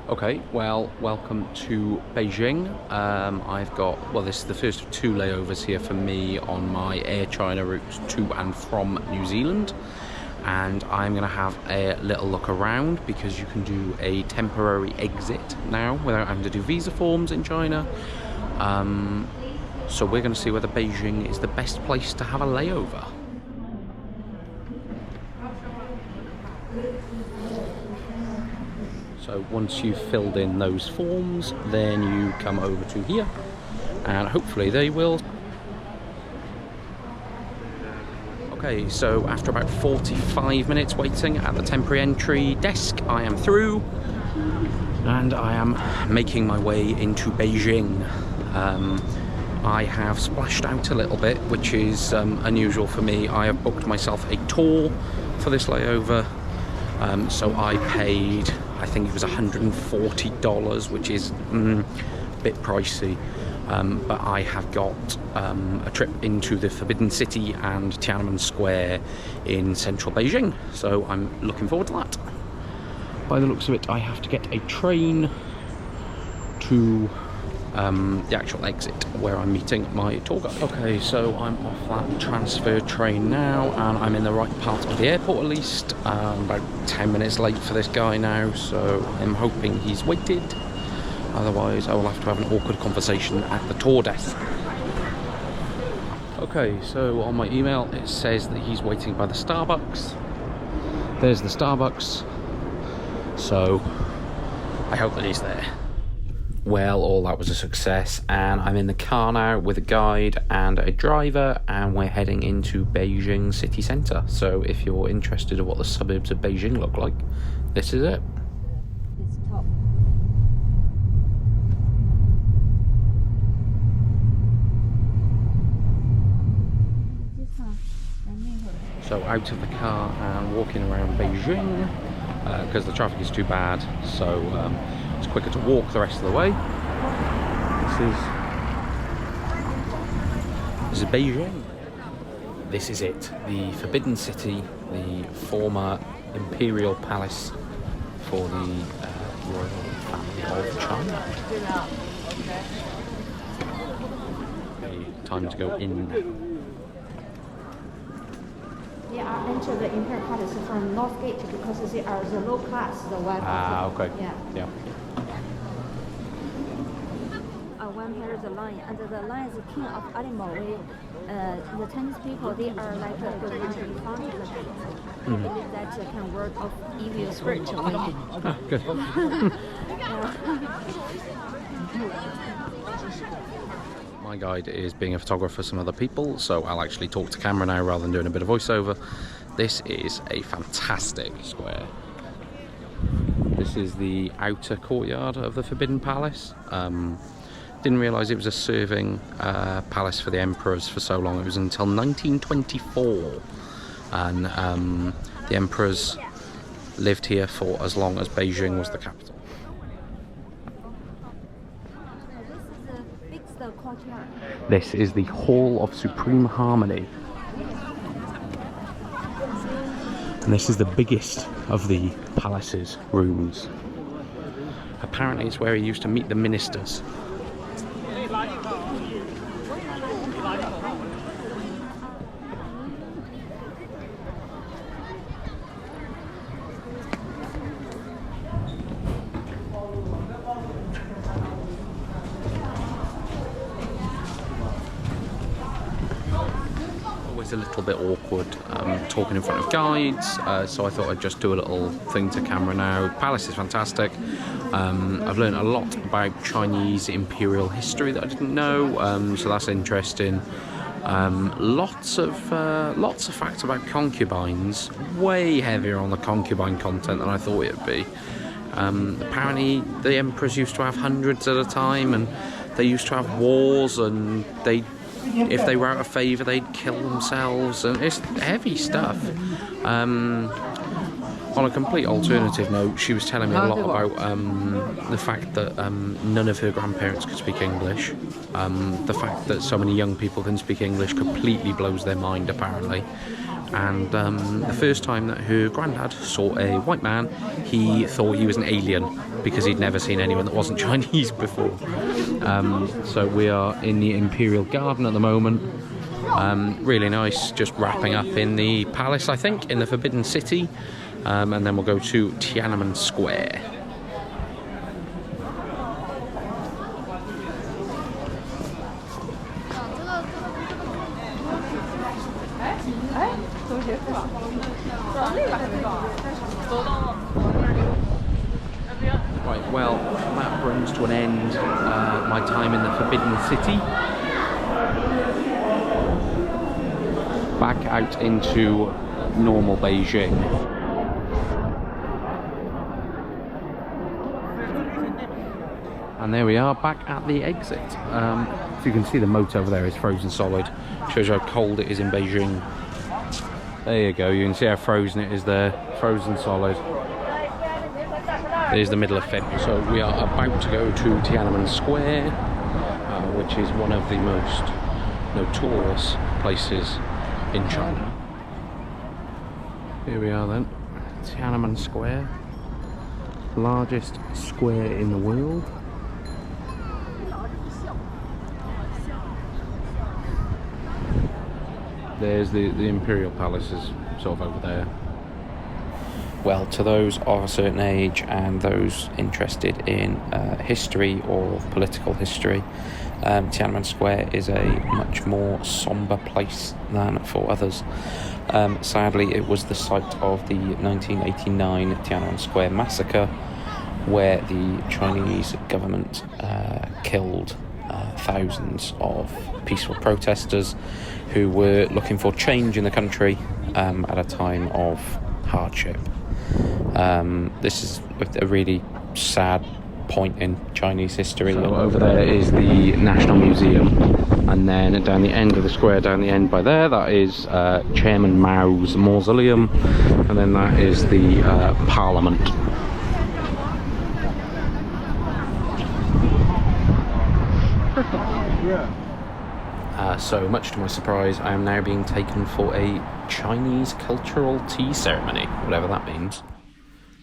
Okay, well, welcome to Beijing. I've got, well, this is the first of two layovers here for me on my Air China route to and from New Zealand. And I'm going to have a little look around because you can do a temporary exit now without having to do visa forms in China. So we're going to see whether Beijing is the best place to have a layover. So once you've filled in those forms, then you come over to here and hopefully they will. Okay, so after about 45 minutes waiting at the temporary entry desk, I am through and I am making my way into Beijing. I have splashed out a little bit, which is unusual for me. I have booked myself a tour for this layover, so I paid, I think it was $140, which is a bit pricey, but I have got a trip into the Forbidden City and Tiananmen Square in central Beijing, so I'm looking forward to that. By the looks of it, I have to get a train to the actual exit where I'm meeting my tour guide. Okay, so I'm off that transfer train now and I'm in the right part of the airport at least. About 10 minutes late for this guy now, so I'm hoping he's waited. Otherwise I will have to have an awkward conversation at the tour desk. Okay, so on my email it says that he's waiting by the Starbucks. There's the Starbucks, so I hope that he's there. Well, all that was a success, and I'm in the car now with a guide and a driver, and we're heading into Beijing city centre. So if you're interested in what the suburbs of Beijing look like, this is it. It's top. So out of the car and walking around Beijing, because the traffic is too bad, so it's quicker to walk the rest of the way. This is Beijing. This is it, the Forbidden City, the former imperial palace for the royal family of China. Okay, time to go in. They are enter the Imperial Palace from North Gate because they are the low class, the white. Okay. Yeah. One here is the lion, and the lion is the king of animal. The Chinese people, they are like a good farming. They believe that can work of evil spirit away. Ah, good. My guide is being a photographer for some other people, so I'll actually talk to camera now rather than doing a bit of voiceover. This is a fantastic square. This is the outer courtyard of the Forbidden Palace. Didn't realise it was a serving palace for the emperors for so long. It was until 1924, and the emperors lived here for as long as Beijing was the capital. This is the Hall of Supreme Harmony. And this is the biggest of the palace's rooms. Apparently it's where he used to meet the ministers. A little bit awkward talking in front of guides, so I thought I'd just do a little thing to camera now. Palace is fantastic. I've learned a lot about Chinese imperial history that I didn't know, so that's interesting. Lots of facts about concubines, way heavier on the concubine content than I thought it would be. Apparently the emperors used to have hundreds at a time, and they used to have wars, and if they were out of favour, they'd kill themselves, and it's heavy stuff. On a complete alternative note, she was telling me a lot about the fact that none of her grandparents could speak English. The fact that so many young people can speak English completely blows their mind, apparently. And the first time that her granddad saw a white man, he thought he was an alien. because he'd never seen anyone that wasn't Chinese before. So we are in the Imperial Garden at the moment. Really nice, just wrapping up in the palace, I think, in the Forbidden City. And then we'll go to Tiananmen Square. Right, well, that brings to an end my time in the Forbidden City. Back out into normal Beijing. And there we are, back at the exit. So you can see the moat over there is frozen solid. Shows you how cold it is in Beijing. There you go, you can see how frozen it is there. Frozen solid. There's the middle of February. So we are about to go to Tiananmen Square, which is one of the most notorious places in China. Here we are then, Tiananmen Square. Largest square in the world. There's the Imperial Palace is sort of over there. Well, to those of a certain age and those interested in history or political history, Tiananmen Square is a much more sombre place than for others. Sadly, it was the site of the 1989 Tiananmen Square massacre, where the Chinese government killed thousands of peaceful protesters who were looking for change in the country at a time of hardship. This is a really sad point in Chinese history. So over there is the National Museum, and then down the end of the square, down the end by there, that is Chairman Mao's mausoleum, and then that is the Parliament. So much to my surprise, I am now being taken for a Chinese cultural tea ceremony, whatever that means.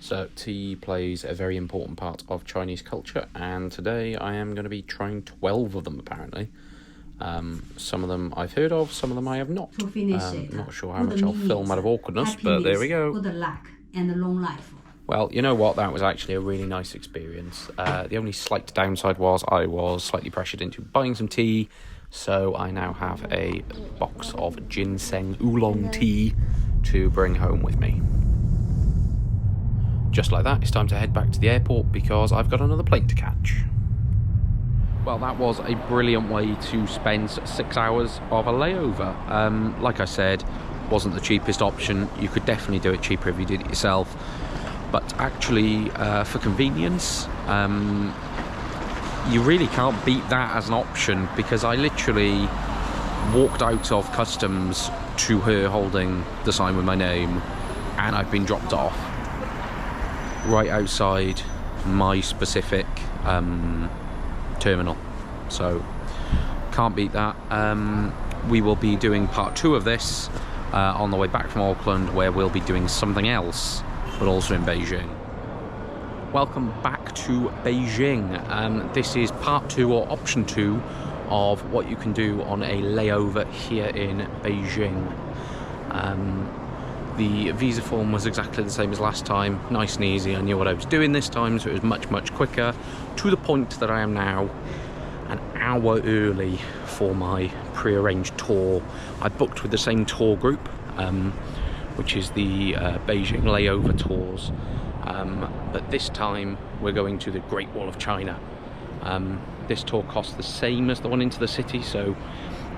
So tea plays a very important part of Chinese culture, and today I am going to be trying 12 of them apparently. Some of them I've heard of, some of them I have not. Not sure how much I'll film out of awkwardness, but there we go. Good luck and long life. Well, you know what, that was actually a really nice experience. The only slight downside was I was slightly pressured into buying some tea, so I now have a box of ginseng oolong tea to bring home with me. Just like that, it's time to head back to the airport because I've got another plane to catch. Well, that was a brilliant way to spend 6 hours of a layover. Like I said, wasn't the cheapest option. You could definitely do it cheaper if you did it yourself. But actually, for convenience, you really can't beat that as an option, because I literally walked out of customs to her holding the sign with my name, and I've been dropped off right outside my specific terminal. So can't beat that. We will be doing part 2 of this on the way back from Auckland, where we'll be doing something else, but also in Beijing. Welcome back to Beijing. This is part 2 or option 2 of what you can do on a layover here in Beijing. The visa form was exactly the same as last time, nice and easy. I knew what I was doing this time, so it was much quicker, to the point that I am now an hour early for my pre-arranged tour. I booked with the same tour group, which is the Beijing Layover tours, but this time we're going to the Great Wall of China. This tour costs the same as the one into the city, so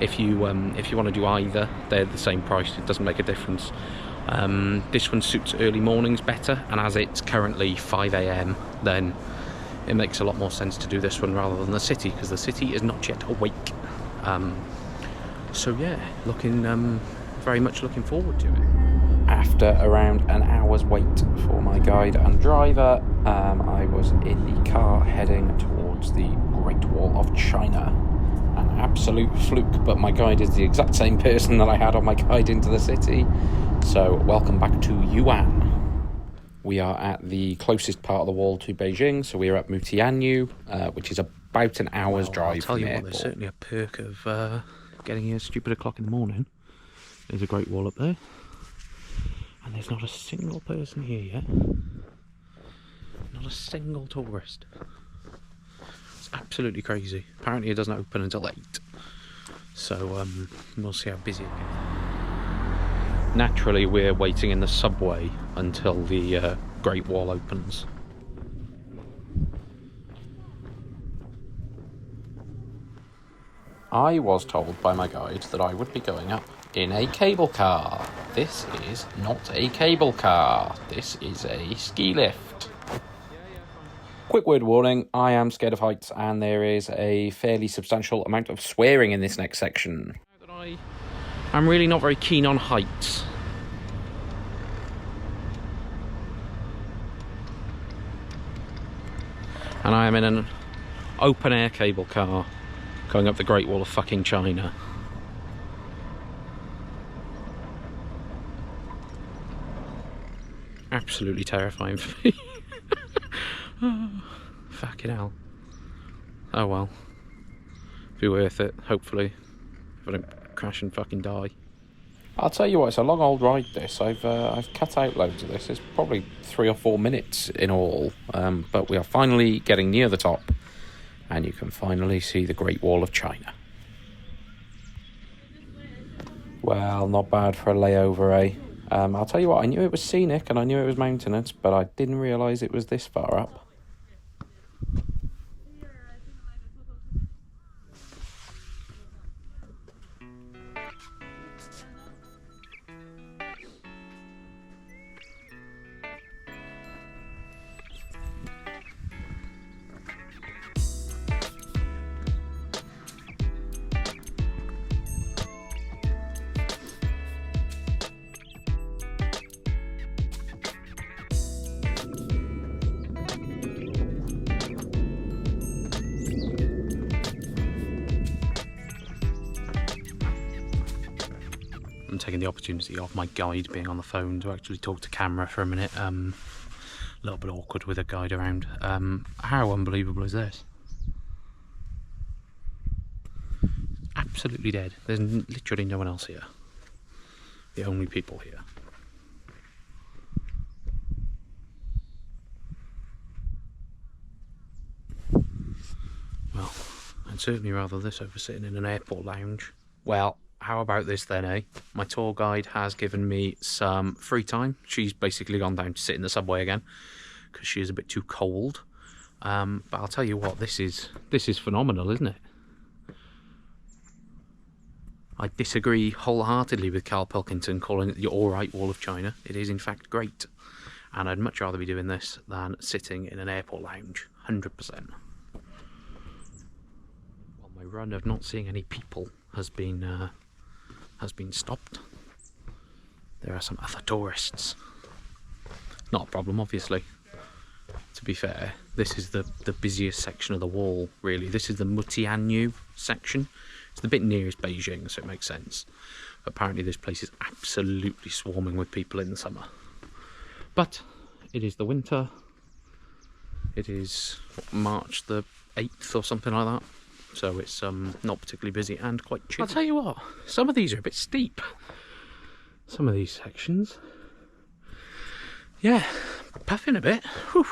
if you want to do either, they're the same price, it doesn't make a difference. This one suits early mornings better, and as it's currently 5 AM, then it makes a lot more sense to do this one rather than the city, because the city is not yet awake. So yeah, very much looking forward to it. After around an hour's wait for my guide and driver, I was in the car heading towards the Great Wall of China. An absolute fluke, but my guide is the exact same person that I had on my guide into the city. So welcome back to Yuan. We are at the closest part of the wall to Beijing, so we're at Mutianyu, which is about an hour's drive. I'll tell you what, there's certainly a perk of getting here stupid o'clock in the morning. There's a Great Wall up there, and there's not a single person here yet. Not a single tourist. It's absolutely crazy. Apparently it doesn't open until 8, so we'll see how busy it gets. Naturally, we're waiting in the subway until the Great Wall opens. I was told by my guide that I would be going up in a cable car. This is not a cable car. This is a ski lift. Quick word warning, I am scared of heights, and there is a fairly substantial amount of swearing in this next section. I'm really not very keen on heights. And I am in an open air cable car going up the Great Wall of fucking China. Absolutely terrifying for me. Oh, fucking hell. Oh well. Be worth it, hopefully. If I don't crash and fucking die. I'll tell you what, it's a long old ride this. I've cut out loads of this. It's probably 3 or 4 minutes in all. But we are finally getting near the top. And you can finally see the Great Wall of China. Well, not bad for a layover, eh? I'll tell you what, I knew it was scenic and I knew it was mountainous, but I didn't realise it was this far up. I'm taking the opportunity of my guide being on the phone to actually talk to camera for a minute. A little bit awkward with a guide around. How unbelievable is this? Absolutely dead. There's literally no one else here. The only people here. Well, I'd certainly rather this over sitting in an airport lounge. Well, how about this then, eh? My tour guide has given me some free time. She's basically gone down to sit in the subway again because she is a bit too cold. But I'll tell you what, this is phenomenal, isn't it? I disagree wholeheartedly with Carl Pilkington calling it the alright Wall of China. It is in fact great. And I'd much rather be doing this than sitting in an airport lounge, 100%. Well, my run of not seeing any people has been stopped. There are some other tourists. Not a problem, obviously. To be fair, this is the busiest section of the wall, really. This is the Mutianyu section. It's the bit nearest Beijing, so it makes sense. Apparently this place is absolutely swarming with people in the summer. But it is the winter. It is March the 8th or something like that. So it's not particularly busy and quite chill. I'll tell you what, some of these are a bit steep. Some of these sections. Yeah, puffing a bit. Whew.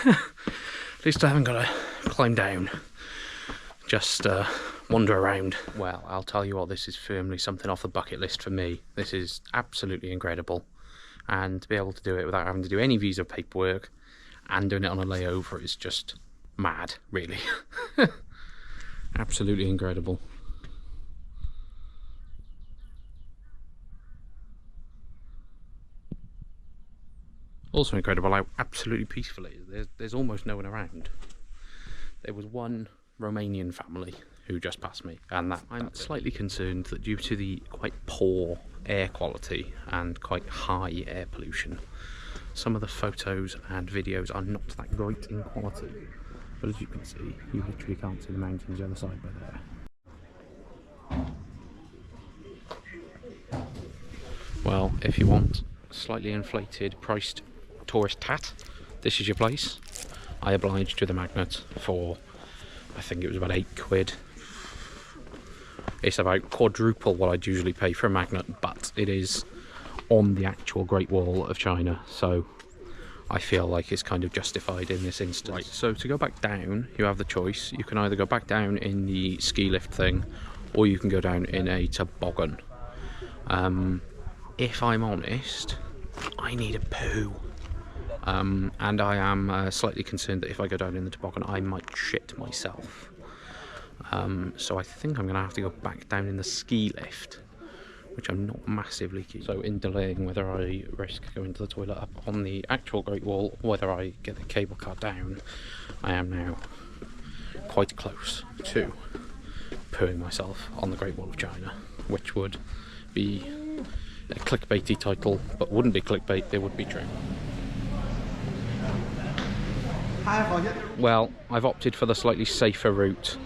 At least I haven't got to climb down. Just wander around. Well, I'll tell you what, this is firmly something off the bucket list for me. This is absolutely incredible. And to be able to do it without having to do any visa paperwork and doing it on a layover is just mad, really. Absolutely incredible. Also incredible how absolutely peaceful it is. There's almost no one around. There was one Romanian family who just passed me, and that I'm slightly concerned that due to the quite poor air quality and quite high air pollution, some of the photos and videos are not that great in quality. But as you can see, you literally can't see the mountains the other side by there. Well, if you want slightly inflated, priced tourist tat, this is your place. I obliged with a magnet for, I think it was about £8. It's about quadruple what I'd usually pay for a magnet, but it is on the actual Great Wall of China, so I feel like it's kind of justified in this instance. Right, so to go back down, you have the choice. You can either go back down in the ski lift thing, or you can go down in a toboggan. If I'm honest, I need a poo. And I am slightly concerned that if I go down in the toboggan, I might shit myself. So I think I'm going to have to go back down in the ski lift, which I'm not massively keen. So in delaying whether I risk going to the toilet up on the actual Great Wall, or whether I get the cable car down, I am now quite close to pooing myself on the Great Wall of China, which would be a clickbaity title, but wouldn't be clickbait, it would be true. Well, I've opted for the slightly safer route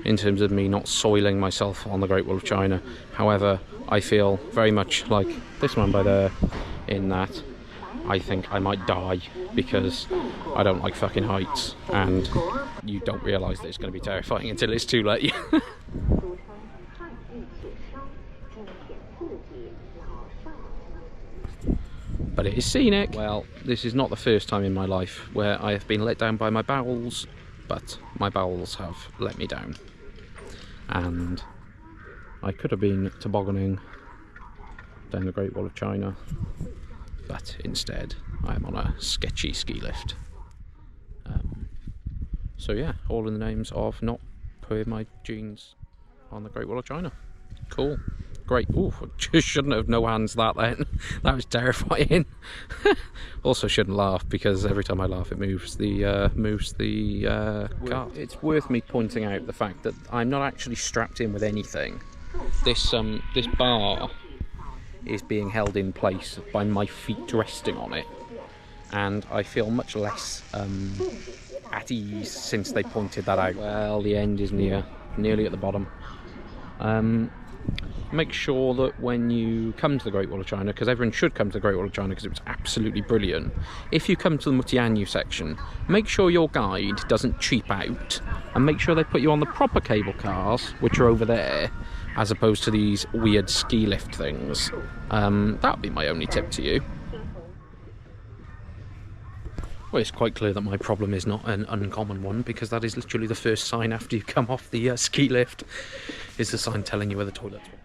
in terms of me not soiling myself on the Great Wall of China. However, I feel very much like this man by there, in that I think I might die because I don't like fucking heights, and you don't realise that it's going to be terrifying until it's too late. But it is scenic. Well, this is not the first time in my life where I have been let down by my bowels, but my bowels have let me down. And I could have been tobogganing down the Great Wall of China, but instead I am on a sketchy ski lift. So yeah, all in the names of not putting my jeans on the Great Wall of China. Cool. Great. Ooh, just shouldn't have no hands that then. That was terrifying. Also shouldn't laugh, because every time I laugh it moves the cart. It's worth me pointing out the fact that I'm not actually strapped in with anything. This bar is being held in place by my feet resting on it, and I feel much less at ease since they pointed that out. Well, the end is nearly at the bottom. Make sure that when you come to the Great Wall of China, because everyone should come to the Great Wall of China because it was absolutely brilliant, if you come to the Mutianyu section, make sure your guide doesn't cheap out, and make sure they put you on the proper cable cars, which are over there, as opposed to these weird ski lift things. That would be my only tip to you. Well, it's quite clear that my problem is not an uncommon one, because that is literally the first sign after you come off the ski lift, is the sign telling you where the toilets are.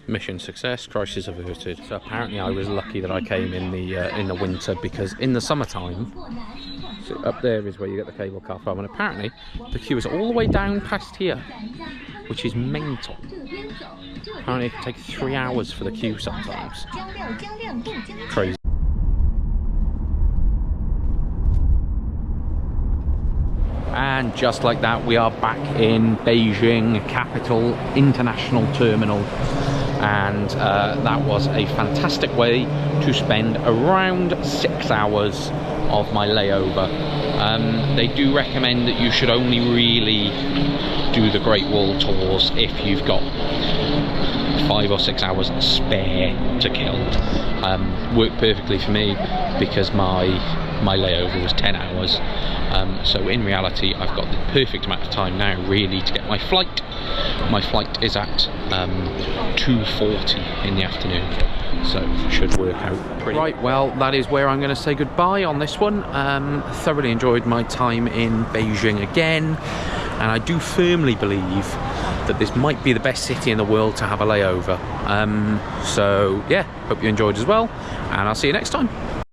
Mission success, crisis averted. So apparently I was lucky that I came in the winter, because in the summertime, so up there is where you get the cable car from, and apparently the queue is all the way down past here, which is mental. Apparently it can take 3 hours for the queue sometimes. Crazy. And just like that, we are back in Beijing Capital International Terminal, and that was a fantastic way to spend around 6 hours of my layover. They do recommend that you should only really do the Great Wall tours if you've got 5 or 6 hours spare to kill. Worked perfectly for me because my layover was 10 hours. So in reality, I've got the perfect amount of time now really to get my flight. My flight is at 2:40 in the afternoon, so should work out pretty. Right, well, that is where I'm going to say goodbye on this one. Thoroughly enjoyed my time in Beijing again, and I do firmly believe that this might be the best city in the world to have a layover. So yeah, hope you enjoyed as well, and I'll see you next time.